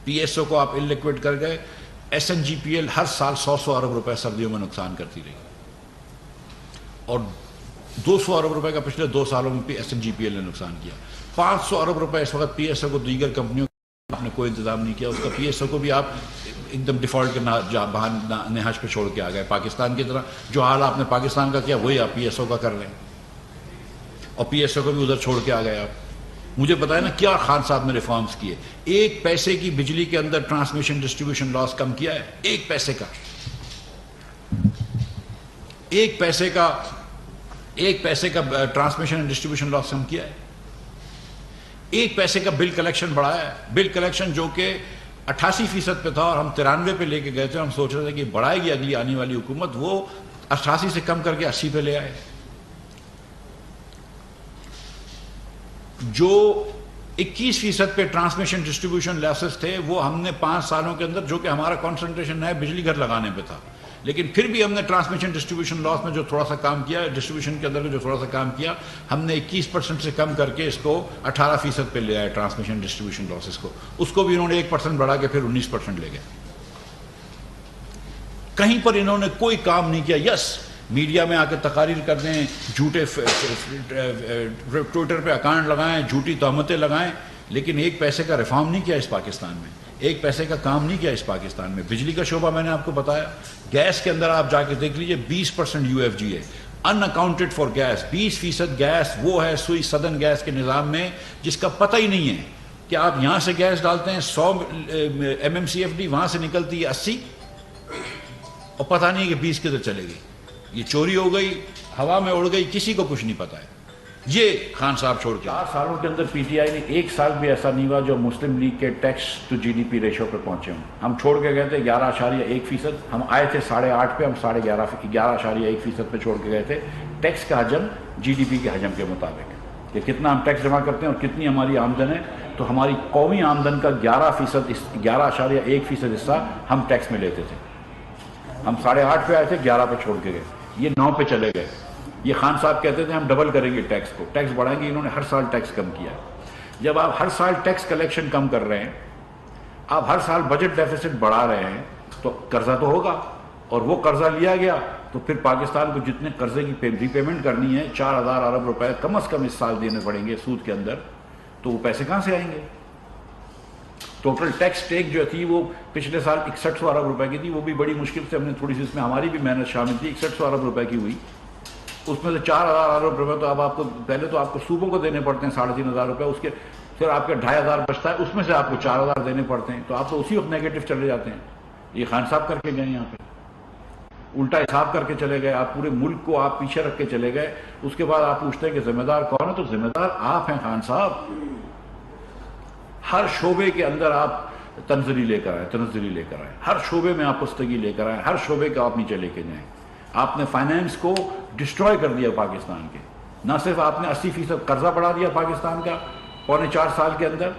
P S O کو آپ انلیکوڈ کر گئے. S N G P L ہر سال 100 ارب روپے سردیوں میں نقصان کرتی رہی, اور 200 ارب روپے کا پچھلے 2 سالوں میں S N G P L نے نقصان کیا. 500 ارب روپے اس وقت پی ایس او کو دیگر کمپنیوں آپ نے کوئی انتظام نہیں کیا. اس کا پی ایس او کو بھی آپ ایک دم ڈیفالٹ کے نہج پہ چھوڑ کے آ گئے. پاکستان کی طرح جو حال آپ نے پاکستان کا کیا وہی آپ پی ایس او کا کر رہے ہیں, اور پی ایس او کو بھی ادھر چھوڑ کے آ گئے آپ. مجھے بتائیں نا کیا خان صاحب نے ریفارمز کیے. 1 پیسے کی بجلی کے اندر ٹرانسمیشن ڈسٹریبیوشن لاس کم کیا ہے. 1 پیسے کا 1 پیسے کا ٹرانسمیشن اینڈ ڈسٹریبیوشن لاس کم کیا ہے. 1 پیسے کا بل کلیکشن بڑھایا ہے. بل کلیکشن جو کہ 88% پہ تھا اور ہم 93 پہ لے کے گئے تھے. ہم سوچ رہے تھے کہ بڑھائے گی اگلی آنے والی حکومت, وہ 88 سے کم کر کے 80 پہ لے آئے. جو 21% پہ ٹرانسمیشن ڈسٹریبیوشن لاسز تھے وہ ہم نے 5 سالوں کے اندر, جو کہ ہمارا کانسنٹریشن ہے بجلی گھر لگانے پہ تھا, لیکن پھر بھی ہم نے ٹرانسمیشن ڈسٹریبیوشن لاس میں جو تھوڑا سا کام کیا, ڈسٹریبیوشن کے اندر جو تھوڑا سا کام کیا, ہم نے 21% سے کم کر کے اس کو 18% پہ لے آئے ٹرانسمیشن ڈسٹریبیوشن لاسز کو. اس کو بھی انہوں نے 1% بڑھا کے پھر 19% لے گئے. کہیں پر انہوں نے کوئی کام نہیں کیا. یس, میڈیا میں آ کے تقاریر کر دیں, جھوٹے ٹویٹر پہ اکاؤنٹ لگائیں, جھوٹی تہمتیں لگائیں, لیکن 1 پیسے کا ریفارم نہیں کیا اس پاکستان میں. 1 پیسے کا کام نہیں کیا اس پاکستان میں. بجلی کا شعبہ میں نے آپ کو بتایا. گیس کے اندر آپ جا کے دیکھ لیجئے 20% یو ایف جی ہے, ان اکاؤنٹڈ فار گیس. 20% گیس وہ ہے سوئی سدن گیس کے نظام میں جس کا پتہ ہی نہیں ہے کہ آپ یہاں سے گیس ڈالتے ہیں 100 MMCFD, وہاں سے نکلتی ہے 80, اور پتہ نہیں ہے کہ 20 کدھر چلے گی. یہ چوری ہو گئی, ہوا میں اڑ گئی, کسی کو کچھ نہیں پتا ہے. یہ خان صاحب چھوڑ کے 4 سالوں کے اندر پی ٹی آئی نے 1 سال بھی ایسا نہیں ہوا جو مسلم لیگ کے tax to G D P ratio پہ پہنچے ہوں. ہم چھوڑ کے گئے تھے 11.1%, ہم آئے تھے 8.5 پہ, ہم 11.1% پہ چھوڑ کے گئے تھے. ٹیکس کا حجم جی ڈی پی کے حجم کے مطابق کہ کتنا ہم ٹیکس جمع کرتے ہیں اور کتنی ہماری آمدن ہے, تو ہماری قومی آمدن کا 11.1% حصہ ہم ٹیکس میں لیتے تھے. ہم 8.5 پہ آئے تھے, 11 پہ چھوڑ کے گئے, یہ 9 پہ چلے گئے. یہ خان صاحب کہتے تھے ہم ڈبل کریں گے ٹیکس کو, ٹیکس بڑھائیں گے. انہوں نے ہر سال ٹیکس کم کیا. جب آپ ہر سال ٹیکس کلیکشن کم کر رہے ہیں, آپ ہر سال بجٹ ڈیفیسٹ بڑھا رہے ہیں, تو قرضہ تو ہوگا, اور وہ قرضہ لیا گیا تو پھر پاکستان کو جتنے قرضے کی ری پیمنٹ کرنی ہے 4000 ارب روپے کم از کم اس سال دینے پڑیں گے سود کے اندر, تو وہ پیسے کہاں سے آئیں گے؟ ٹوٹل ٹیکس ٹیک جو تھی وہ پچھلے سال 6100 ارب روپے کی تھی. وہ بھی بڑی مشکل سے ہم نے تھوڑی سی, اس میں ہماری بھی محنت شامل تھی, 6100 ارب روپے کی ہوئی. اس میں سے 4000 ارب روپے تو اب آپ کو پہلے تو آپ کو صوبوں کو دینے پڑتے ہیں 3500 روپے, اس کے پھر آپ کے 2500 بچتا ہے, اس میں سے آپ کو 4000 دینے پڑتے ہیں, تو آپ تو اسی وقت نیگیٹو چلے جاتے ہیں. یہ خان صاحب کر کے گئے, یہاں پہ الٹا حساب کر کے چلے گئے. آپ پورے ملک کو آپ پیچھے رکھ کے چلے گئے. اس کے بعد آپ پوچھتے ہیں کہ ذمہ دار کون ہے, تو ذمہ دار آپ ہیں خان صاحب. ہر شعبے کے اندر آپ تنزلی لے کر آئے, ہر شعبے میں آپ پستگی لے کر آئے, ہر شعبے کا آپ نیچے لے کے جائیں. آپ نے فائنینس کو ڈسٹروائے کر دیا پاکستان کے. نہ صرف آپ نے 80% قرضہ بڑھا دیا پاکستان کا 4.25 سال کے اندر,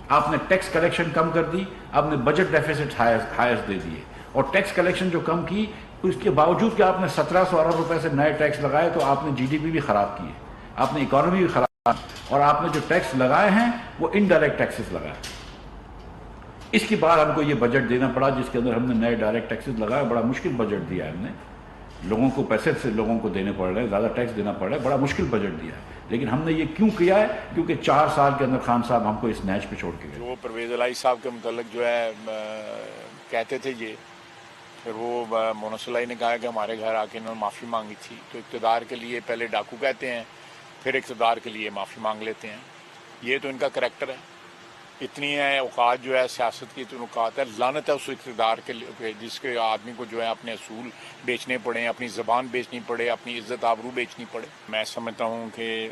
آپ نے ٹیکس کلیکشن کم کر دی, آپ نے بجٹ ڈیفیسٹ ہائرس دے دیے, اور ٹیکس کلیکشن جو کم کی, اس کے باوجود کہ آپ نے 1700 ارب روپے سے نئے ٹیکس لگائے, تو آپ نے جی ڈی پی بھی خراب کی ہے, آپ نے اکانومی بھی خراب, اور آپ نے جو ٹیکس لگائے ہیں وہ انڈائریکٹ ٹیکسز لگائے. اس کے بعد ہم کو یہ بجٹ دینا پڑا جس کے اندر ہم نے نئے ڈائریکٹ ٹیکسز لگائے. بڑا مشکل بجٹ دیا ہے ہم نے, لوگوں کو پیسے سے لوگوں کو دینے پڑ رہے ہیں, زیادہ ٹیکس دینا پڑ رہا ہے, بڑا مشکل بجٹ دیا ہے. لیکن ہم نے یہ کیوں کیا ہے؟ کیونکہ 4 سال کے اندر خان صاحب ہم کو اس نیچ پہ چھوڑ کے گئے. وہ پرویز الہی صاحب کے متعلق جو ہے کہتے تھے یہ, پھر وہ مونس الہی نے کہا کہ ہمارے گھر آ کے انہوں نے معافی مانگی تھی. تو اقتدار کے لیے پہلے ڈاکو کہتے ہیں, پھر اقتدار کے لیے معافی مانگ لیتے ہیں. یہ تو ان کا کریکٹر ہے. اتنی ہے اوقات جو ہے سیاست کی, تو اوقات ہے, لعنت ہے اس اقتدار کے لیے جس کے آدمی کو جو ہے اپنے اصول بیچنے پڑے, اپنی زبان بیچنی پڑے, اپنی عزت آبرو بیچنی پڑے. میں سمجھتا ہوں کہ